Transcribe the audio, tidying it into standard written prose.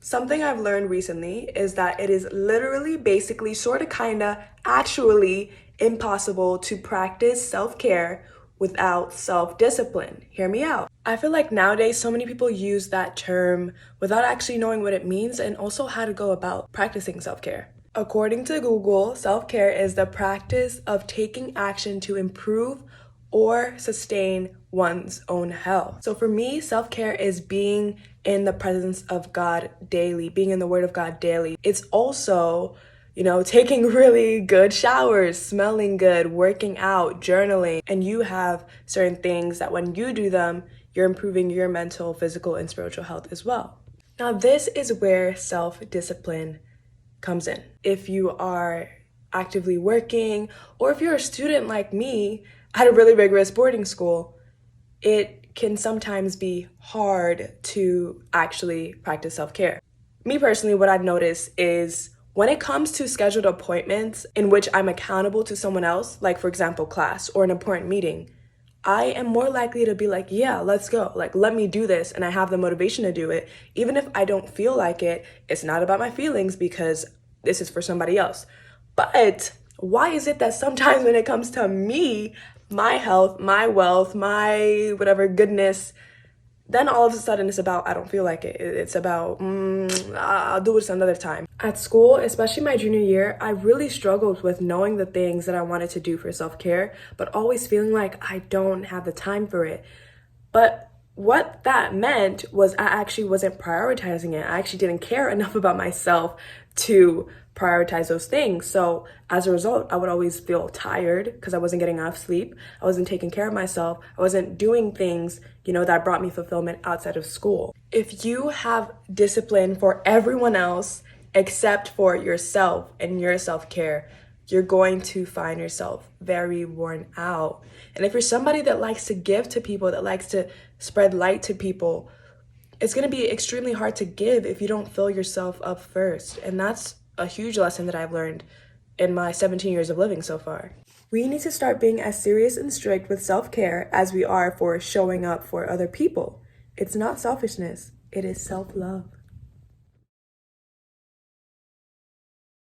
Something I've learned recently is that it is literally, basically, sort of, kinda, actually impossible to practice self-care without self-discipline. Hear me out. I feel like nowadays so many people use that term without actually knowing what it means and also how to go about practicing self-care. According to Google, self-care is the practice of taking action to improve or sustain one's own health. So for me, self-care is being in the presence of God daily, being in the Word of God daily. It's also, taking really good showers, smelling good, working out, journaling, and you have certain things that when you do them, you're improving your mental, physical, and spiritual health as well. Now, this is where self-discipline comes in. If you are actively working, or if you're a student like me at a really rigorous boarding school, it can sometimes be hard to actually practice self-care. Me personally, what I've noticed is when it comes to scheduled appointments in which I'm accountable to someone else, like for example, class or an important meeting, I am more likely to be like, yeah, let's go. Like, let me do this. And I have the motivation to do it. Even if I don't feel like it, it's not about my feelings because this is for somebody else. But why is it that sometimes when it comes to me, my health, my wealth, my whatever goodness, then all of a sudden it's about, I don't feel like it. It's about, I'll do this another time. At school, especially my junior year, I really struggled with knowing the things that I wanted to do for self-care, but always feeling like I don't have the time for it. But what that meant was I actually wasn't prioritizing it. I actually didn't care enough about myself to prioritize those things. So as a result, I would always feel tired because I wasn't getting enough sleep. I wasn't taking care of myself. I wasn't doing things, that brought me fulfillment outside of school. If you have discipline for everyone else except for yourself and your self-care, you're going to find yourself very worn out. And if you're somebody that likes to give to people, that likes to spread light to people, it's going to be extremely hard to give if you don't fill yourself up first. And that's a huge lesson that I've learned in my 17 years of living so far. We need to start being as serious and strict with self-care as we are for showing up for other people. It's not selfishness, it is self-love.